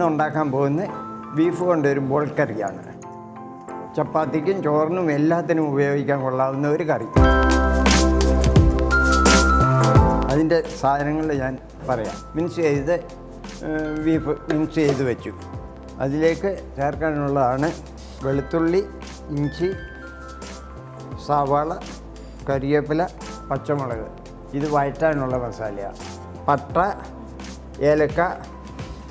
ഇന്ന് ഉണ്ടാക്കാൻ പോകുന്ന ബീഫ് കൊണ്ടൊരു ബോൾ കറിയാണ്. ചപ്പാത്തിക്കും ചോറിനും എല്ലാത്തിനും ഉപയോഗിക്കാൻ കൊള്ളാവുന്ന ഒരു കറി. അതിൻ്റെ സാധനങ്ങൾ ഞാൻ പറയാം. മിക്സ് ചെയ്ത് ബീഫ് മിക്സ് ചെയ്ത് വെച്ചു. അതിലേക്ക് ചേർക്കാനുള്ളതാണ് വെളുത്തുള്ളി, ഇഞ്ചി, സവാള, കരിവേപ്പില, പച്ചമുളക്. ഇത് വഴറ്റാനുള്ള മസാലയാണ്. പട്ട, ഏലക്ക,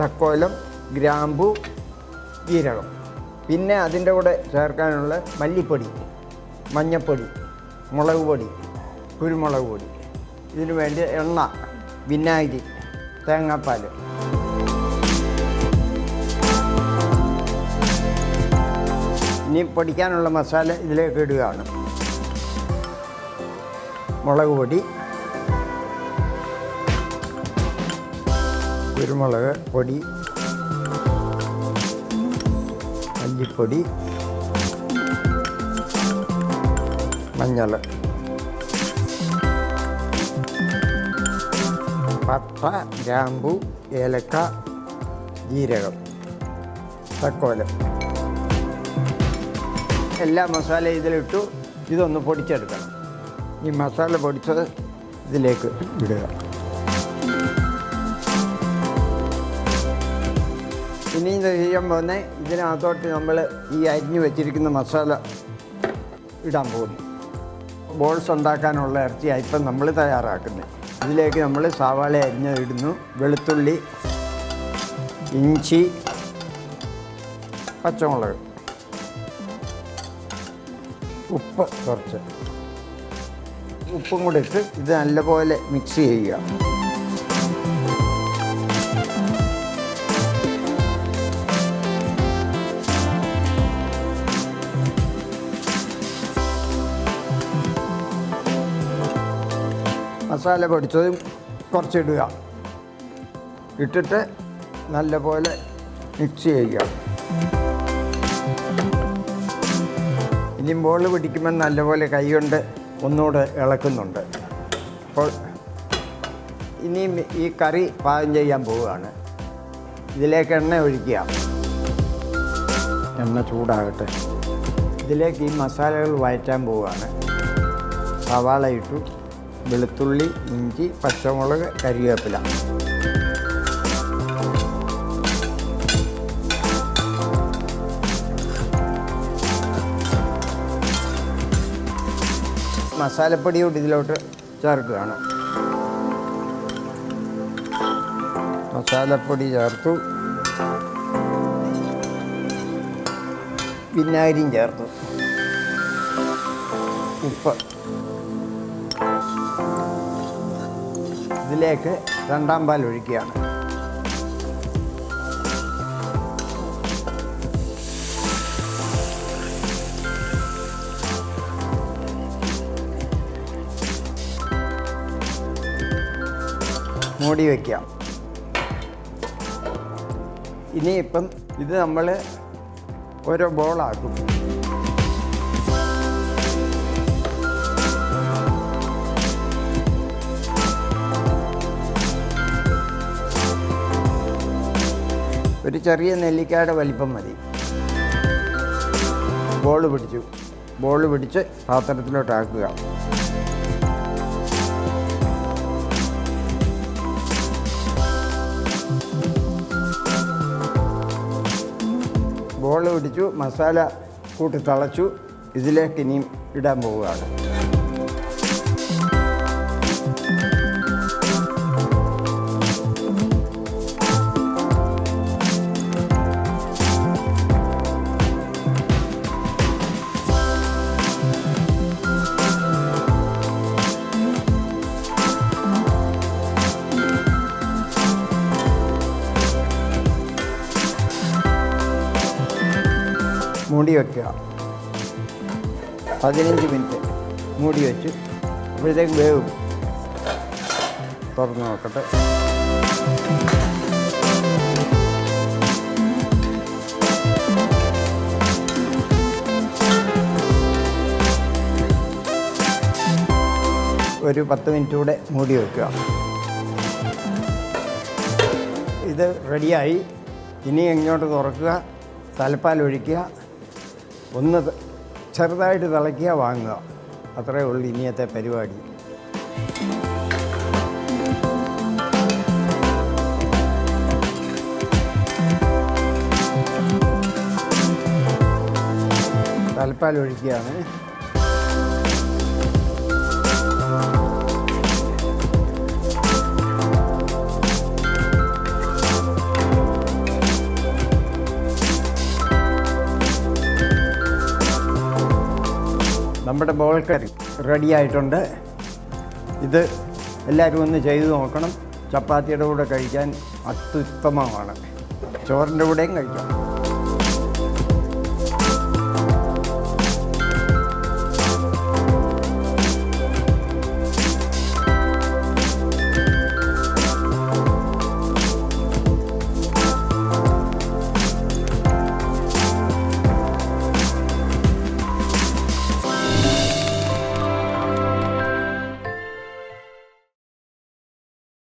തക്കോലം, ഗ്രാമ്പു, ജീരകം. പിന്നെ അതിൻ്റെ കൂടെ ചേർക്കാനുള്ള മല്ലിപ്പൊടി, മഞ്ഞൾപ്പൊടി, മുളക് പൊടി, കുരുമുളക് പൊടി. ഇതിനു വേണ്ടി എണ്ണ, വിനാഗിരി, തേങ്ങാപ്പാൽ. ഇനി പൊടിക്കാനുള്ള മസാല ഇതിലേക്ക് ഇടുകയാണ്. മുളക് പൊടി, കുരുമുളക് പൊടി, മല്ലിപ്പൊടി, മഞ്ഞൾ, പട്ട, ഗ്രാമ്പു, ഏലക്ക, ജീരകം, തക്കോലം. എല്ലാ മസാലയും ഇതിലിട്ടു. ഇതൊന്ന് പൊടിച്ചെടുക്കണം. ഈ മസാല പൊടിച്ചത് ഇതിലേക്ക് ഇടുക. ഇനി ഇത് ചെയ്യാൻ പോകുന്ന ഇതിനകത്തോട്ട് നമ്മൾ ഈ അരിഞ്ഞു വെച്ചിരിക്കുന്ന മസാല ഇടാൻ പോകുന്നു. ബോൾസ് ഉണ്ടാക്കാനുള്ള ഇറച്ചിയാണ് ഇപ്പം നമ്മൾ തയ്യാറാക്കുന്നത്. ഇതിലേക്ക് നമ്മൾ സവാള അരിഞ്ഞിടുന്നു, വെളുത്തുള്ളി, ഇഞ്ചി, പച്ചമുളക്, ഉപ്പ് കുറച്ച്, ഉപ്പും കൂടി ഇട്ട് ഇത് നല്ലപോലെ മിക്സ് ചെയ്യുക. മസാല പൊടിച്ചതും കുറച്ചിടുക. ഇട്ടിട്ട് നല്ലപോലെ മിക്സ് ചെയ്യുക. ഇനി ബോൾ പിടിക്കുമ്പോൾ നല്ലപോലെ കൈ കൊണ്ട് ഒന്നുകൂടെ ഇളക്കുന്നുണ്ട്. അപ്പോൾ ഇനിയും ഈ കറി പാകം ചെയ്യാൻ പോവുകയാണ്. ഇതിലേക്ക് എണ്ണ ഒഴിക്കുക. എണ്ണ ചൂടാകട്ടെ. ഇതിലേക്ക് ഈ മസാലകൾ വഴറ്റാൻ പോവുകയാണ്. സവാള ഇട്ടു, വെളുത്തുള്ളി, ഇഞ്ചി, പച്ചമുളക്, കരിവേപ്പില. മസാലപ്പൊടിയോട് ഇതിലോട്ട് ചേർക്കുകയാണ്. മസാലപ്പൊടി ചേർത്തു, വിനാഗിരിയും ചേർത്തു, ഉപ്പ്. ഇതിലേക്ക് രണ്ടാം പാൽ ഒഴിക്കുകയാണ്. മൂടി വയ്ക്കാം. ഇനിയിപ്പം ഇത് നമ്മൾ ഓരോ ബോളാക്കും. ഒരു ചെറിയ നെല്ലിക്കയുടെ വലിപ്പം മതി. ബോൾ പിടിച്ച് പാത്രത്തിലോട്ടാക്കുക. ബോൾ പിടിച്ചു, മസാല കൂട്ടി തിളച്ചു. ഇതിലേക്ക് ഇനിയും ഇടാൻ പോവുകയാണ്. മൂടി വയ്ക്കുക. 15 മിനിറ്റ് മൂടി വെച്ച് അപ്പോഴത്തേക്ക് വേവും. തുറന്ന് നോക്കട്ടെ. ഒരു 10 മിനിറ്റ് കൂടെ മൂടി വയ്ക്കുക. ഇത് റെഡിയായി. ഇനി ഇങ്ങോട്ട് തുറക്കുക, തലപ്പാൽ ഒഴിക്കുക, ഒന്ന് ചെറുതായിട്ട് തിളയ്ക്കുക, വാങ്ങുക. അത്രയേ ഉള്ളൂ ഇനിയത്തെ പരിപാടി. തലപ്പാൽ ഒഴിക്കുകയാണ്. നമ്മുടെ ബോൾ കറി റെഡി ആയിട്ടുണ്ട്. ഇത് എല്ലാവരും ഒന്ന് ചെയ്തു നോക്കണം. ചപ്പാത്തിയുടെ കൂടെ കഴിക്കാൻ അത്യുത്തമമാണ്. ചോറിൻ്റെ കൂടെയും കഴിക്കാം.